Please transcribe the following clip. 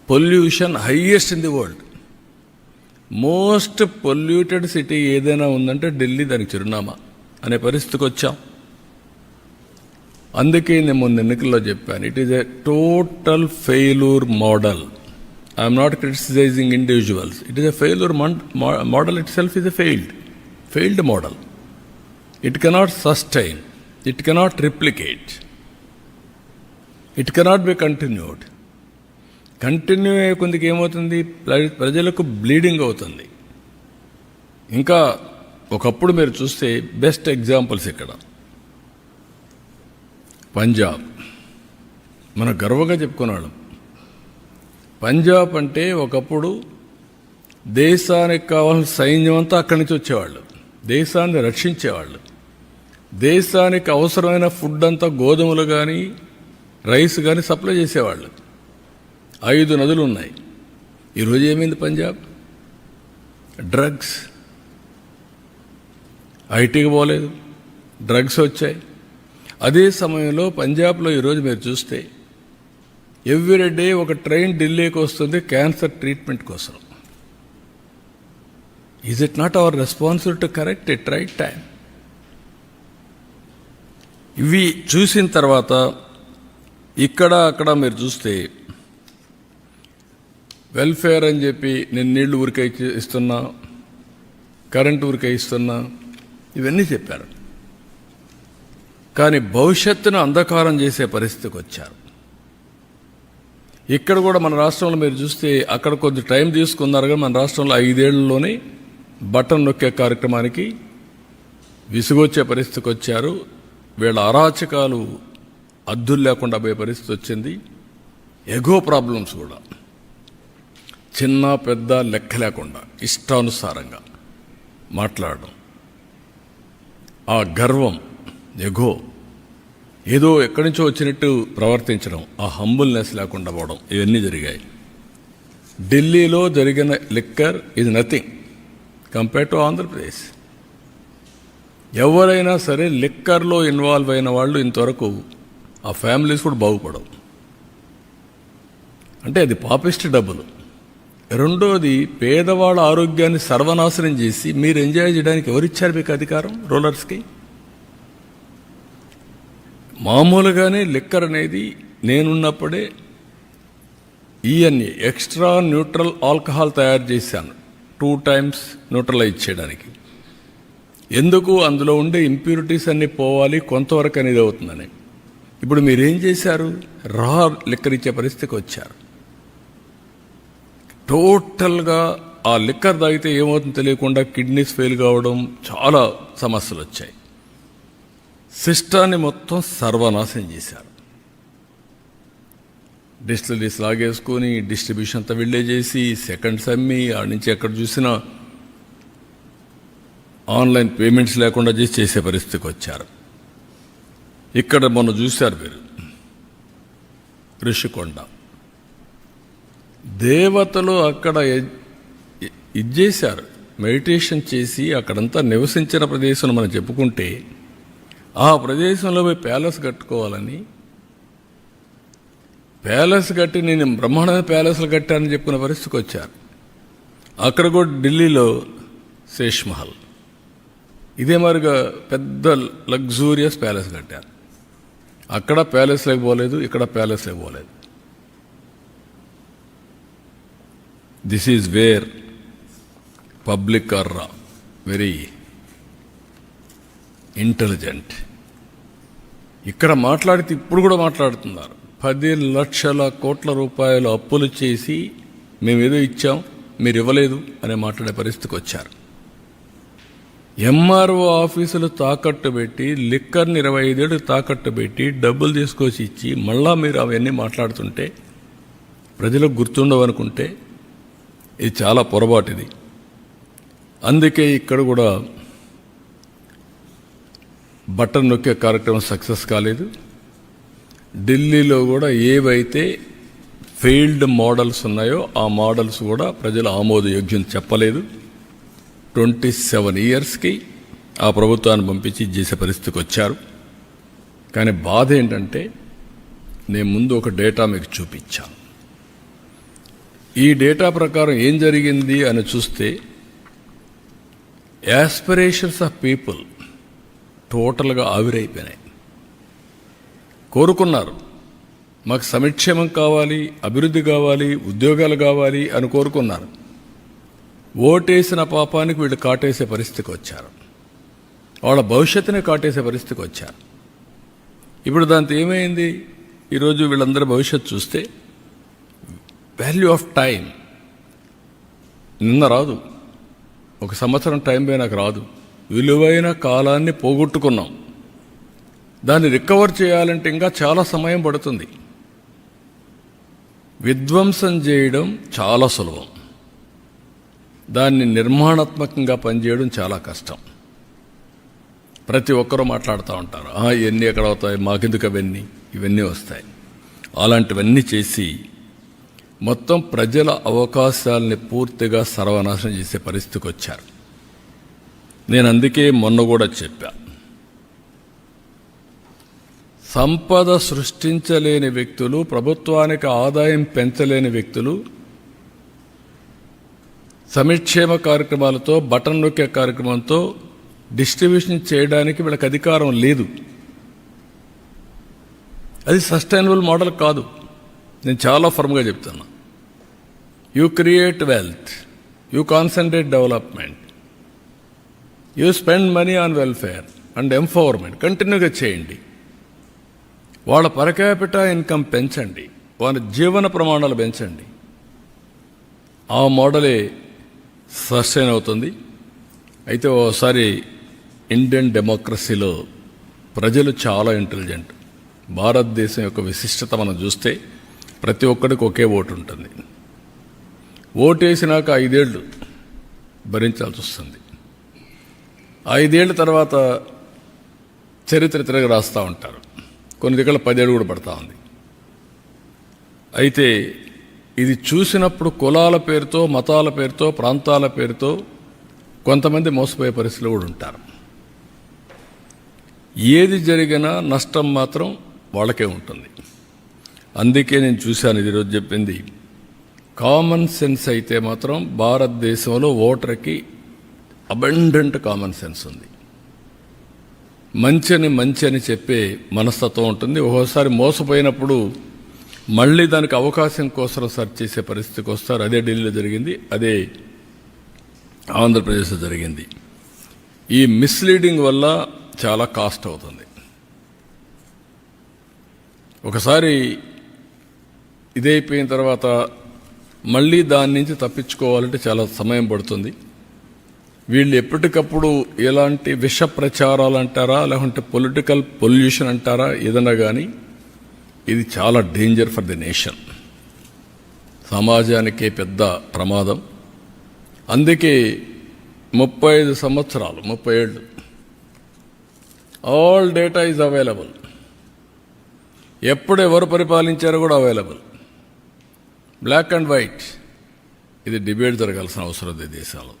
Pollution highest in the world. Most polluted city ఏదైనా ఉందంటే ఢిల్లీ దానికి చిరునామా అనే పరిస్థితికి వచ్చాం. అందుకే నేను మొన్న ఎన్నికల్లో చెప్పాను, it is a total failure model. I'm not criticising individuals. It is a failure model itself is a failed model. It cannot sustain, it cannot replicate, it cannot be continued. Continue అయ్యే కొందికి ఏమవుతుంది, ప్రజలకు bleeding అవుతుంది. ఇంకా ఒకప్పుడు మీరు చూస్తే best examples ఇక్కడ పంజాబ్, మనం గర్వంగా చెప్పుకున్నాడు. పంజాబ్ అంటే ఒకప్పుడు దేశానికి కావాల్సిన సైన్యం అంతా అక్కడి నుంచి వచ్చేవాళ్ళు, దేశాన్ని రక్షించేవాళ్ళు. దేశానికి అవసరమైన ఫుడ్ అంతా గోధుమలు కానీ రైస్ కానీ సప్లై చేసేవాళ్ళు. 5 నదులు ఉన్నాయి. ఈరోజు ఏమైంది పంజాబ్? డ్రగ్స్. ఐటీకి పోలేదు, డ్రగ్స్ వచ్చాయి. అదే సమయంలో పంజాబ్లో ఈరోజు మీరు చూస్తే ఎవ్రీడే ఒక ట్రైన్ ఢిల్లీకి వస్తుంది క్యాన్సర్ ట్రీట్మెంట్ కోసం. Is it not our responsibility to correct it right time? ఇవి చూసిన తర్వాత ఇక్కడ అక్కడ మీరు చూస్తే వెల్ఫేర్ అని చెప్పి నేను నీళ్లు ఊరికే ఇస్తున్నా, కరెంటు ఊరికే ఇస్తున్నా, ఇవన్నీ చెప్పారు. కానీ భవిష్యత్తును అంధకారం చేసే పరిస్థితికి వచ్చారు. ఇక్కడ కూడా మన రాష్ట్రంలో మీరు చూస్తే అక్కడ కొద్ది టైం తీసుకున్నారు, కానీ మన రాష్ట్రంలో 5 ఏళ్లలోనే బటన్ నొక్కే కార్యక్రమానికి విసుగొచ్చే పరిస్థితికి వచ్చారు. వీళ్ళ అరాచకాలు అద్దులు లేకుండా పోయే పరిస్థితి వచ్చింది. ఎగో ప్రాబ్లమ్స్ కూడా చిన్న పెద్ద లెక్క లేకుండా ఇష్టానుసారంగా మాట్లాడడం, ఆ గర్వం, ఎగో, ఏదో ఎక్కడి నుంచో వచ్చినట్టు ప్రవర్తించడం, ఆ హంబుల్నెస్ లేకుండా పోవడం, ఇవన్నీ జరిగాయి. ఢిల్లీలో జరిగిన లిక్కర్ ఇది నథింగ్ కంపేర్ టు ఆంధ్రప్రదేశ్. ఎవరైనా సరే లిక్కర్లో ఇన్వాల్వ్ అయిన వాళ్ళు ఇంతవరకు ఆ ఫ్యామిలీస్ కూడా బాగుపడవు. అంటే అది పాపిస్ట్ డబ్బులు. రెండోది, పేదవాళ్ళ ఆరోగ్యాన్ని సర్వనాశనం చేసి మీరు ఎంజాయ్ చేయడానికి ఎవరిచ్చారు మీకు అధికారం? రూలర్స్కి. మామూలుగానే లిక్కర్ అనేది నేనున్నప్పుడే ఈఎన్ఏ ఎక్స్ట్రా న్యూట్రల్ ఆల్కహాల్ తయారు చేశాను 2 times న్యూట్రలైజ్ చేయడానికి. ఎందుకు? అందులో ఉండే ఇంప్యూరిటీస్ అన్నీ పోవాలి, కొంతవరకు అనేది అవుతుందని. ఇప్పుడు మీరేం చేశారు? రా లిక్కర్ ఇచ్చే పరిస్థితికి వచ్చారు. టోటల్గా ఆ లిక్కర్ తాగితే ఏమవుతుందో తెలియకుండా కిడ్నీస్ ఫెయిల్ కావడం, చాలా సమస్యలు వచ్చాయి. సిస్టాన్ని మొత్తం సర్వనాశనం చేశారు. డిస్టిలరీస్ లాగేసుకొని డిస్ట్రిబ్యూషన్ అంతా వెళ్ళే చేసి సెకండ్స్ అమ్మి ఆడ నుంచి ఎక్కడ చూసినా ఆన్లైన్ పేమెంట్స్ లేకుండా చేసే పరిస్థితికి వచ్చారు. ఇక్కడ మొన్న చూశారు మీరు ఋషికొండ, దేవతలు అక్కడ ఇచ్చేశారు, మెడిటేషన్ చేసి అక్కడంతా నివసించిన ప్రదేశం మనం చెప్పుకుంటే ఆ ప్రదేశంలో పోయి ప్యాలెస్ కట్టుకోవాలని, ప్యాలెస్ కట్టి నేను బ్రహ్మాండమైన ప్యాలెస్లు కట్టానని చెప్పుకునే పరిస్థితికి వచ్చారు. అక్కడ కూడా ఢిల్లీలో శేష్ మహల్ ఇదే మరిగా పెద్ద లగ్జూరియస్ ప్యాలెస్ కట్టారు. అక్కడ ప్యాలెస్ లేకపోలేదు, ఇక్కడ ప్యాలెస్ లేకపోలేదు. This is where public are very intelligent. ఇక్కడ మాట్లాడితే ఇప్పుడు కూడా మాట్లాడుతున్నారు. 10 లక్షల కోట్ల రూపాయలు అప్పులు చేసి మేమేదో ఇచ్చాం మీరు ఇవ్వలేదు అనే మాట్లాడే పరిస్థితికి వచ్చారు. ఎంఆర్ఓ ఆఫీసులు తాకట్టు పెట్టి లిక్కర్ని 25 ఏళ్ళు తాకట్టు పెట్టి డబ్బులు తీసుకొచ్చి ఇచ్చి మళ్ళా మీరు అవన్నీ మాట్లాడుతుంటే ప్రజలకు గుర్తుండవనుకుంటే ఇది చాలా పొరపాటిది. అందుకే ఇక్కడ కూడా బటన్ నొక్కే కార్యక్రమం సక్సెస్ కాలేదు. ఢిల్లీలో కూడా ఏవైతే ఫెయిల్డ్ మోడల్స్ ఉన్నాయో ఆ మోడల్స్ కూడా ప్రజలు ఆమోదయోగ్యం చెప్పలేదు. 27 yearsకి ఆ ప్రభుత్వాన్ని పంపించి చేసే పరిస్థితికి వచ్చారు. కానీ బాధ ఏంటంటే నేను ముందు ఒక డేటా మీకు చూపించాను. ఈ డేటా ప్రకారం ఏం జరిగింది అని చూస్తే యాస్పిరేషన్స్ ఆఫ్ పీపుల్ టోటల్గా ఆవిరైపోయినాయి. కోరుకున్నారు, మాకు సంక్షేమం కావాలి, అభివృద్ధి కావాలి, ఉద్యోగాలు కావాలి అని కోరుకున్నారు. ఓటేసిన పాపానికి వీళ్ళు కాటేసే పరిస్థితికి వచ్చారు. వాళ్ళ భవిష్యత్తునే కాటేసే పరిస్థితికి వచ్చారు. ఇప్పుడు దాంతో ఏమైంది? ఈరోజు వీళ్ళందరి భవిష్యత్తు చూస్తే వాల్యూ ఆఫ్ టైం నిన్న రాదు, 1 సంవత్సరం టైం పోయినాక రాదు. విలువైన కాలాన్ని పోగొట్టుకున్నాం. దాన్ని రికవర్ చేయాలంటే ఇంకా చాలా సమయం పడుతుంది. విధ్వంసం చేయడం చాలా సులభం, దాన్ని నిర్మాణాత్మకంగా పనిచేయడం చాలా కష్టం. ప్రతి ఒక్కరూ మాట్లాడుతూ ఉంటారు, ఇవన్నీ ఎక్కడ అవుతాయి, మాకెందుకు ఇవన్నీ వస్తాయి. అలాంటివన్నీ చేసి మొత్తం ప్రజల అవకాశాలని పూర్తిగా సర్వనాశనం చేసే పరిస్థితికి వచ్చారు. నేను అందుకే మొన్న కూడా చెప్పా, సంపద సృష్టించలేని వ్యక్తులు, ప్రభుత్వానికి ఆదాయం పెంచలేని వ్యక్తులు సంక్షేమ కార్యక్రమాలతో, బటన్ నొక్కే కార్యక్రమంతో డిస్ట్రిబ్యూషన్ చేయడానికి వీళ్ళకి అధికారం లేదు. అది సస్టైనబుల్ మోడల్ కాదు. నేను చాలా ఫర్మ్గా చెప్తున్నా. You create wealth, you concentrate development, you spend money on welfare and empowerment. కంటిన్యూగా చేయండి. వాళ్ళ పర్ క్యాపిటా ఇన్కమ్ పెంచండి, వాళ్ళ జీవన ప్రమాణాలు పెంచండి. ఆ మోడలే సస్టైన్ అవుతుంది. అయితే ఓసారి ఇండియన్ డెమోక్రసీలో ప్రజలు చాలా ఇంటెలిజెంట్. భారతదేశం యొక్క విశిష్టత మనం చూస్తే ప్రతి ఒక్కడికి ఒకే ఓటు ఉంటుంది. ఓటు వేసినాక 5 ఏళ్ళు భరించాల్సి వస్తుంది. 5 ఏళ్ళ తర్వాత చరిత్ర తిరగ రాస్తూ ఉంటారు. కొన్ని దగ్గర 10 ఏళ్ళు కూడా పడతా ఉంది. అయితే ఇది చూసినప్పుడు కులాల పేరుతో, మతాల పేరుతో, ప్రాంతాల పేరుతో కొంతమంది మోసపోయే పరిస్థితులు కూడా ఉంటారు. ఏది జరిగినా నష్టం మాత్రం వాళ్ళకే ఉంటుంది. అందుకే నేను చూశాను, ఈరోజు చెప్పింది కామన్ సెన్స్ అయితే మాత్రం భారతదేశంలో ఓటర్కి అబండెంట్ కామన్ సెన్స్ ఉంది. మంచి అని చెప్పే మనస్తత్వం ఉంటుంది. ఒక్కోసారి మోసపోయినప్పుడు మళ్ళీ దానికి అవకాశం కోసం సెర్చ్ చేసే పరిస్థితికి వస్తారు. అదే ఢిల్లీలో జరిగింది, అదే ఆంధ్రప్రదేశ్లో జరిగింది. ఈ మిస్లీడింగ్ వల్ల చాలా కాస్ట్ అవుతుంది. ఒకసారి ఇదైపోయిన తర్వాత మళ్ళీ దాని నుంచి తప్పించుకోవాలంటే చాలా సమయం పడుతుంది. వీళ్ళు ఎప్పటికప్పుడు ఎలాంటి విష ప్రచారాలు అంటారా, లేకుంటే పొలిటికల్ పొల్యూషన్ అంటారా, ఏదన్నా కానీ ఇది చాలా డేంజర్ ఫర్ ది నేషన్. సమాజానికే పెద్ద ప్రమాదం. అందుకే 35 సంవత్సరాలు, 30 ఏళ్ళు ఆల్ డేటా ఈజ్ అవైలబుల్. ఎప్పుడు ఎవరు పరిపాలించారో కూడా అవైలబుల్, బ్లాక్ అండ్ వైట్. ఇది డిబేట్ జరగాల్సిన అవసరం ఉంది దేశాల్లో.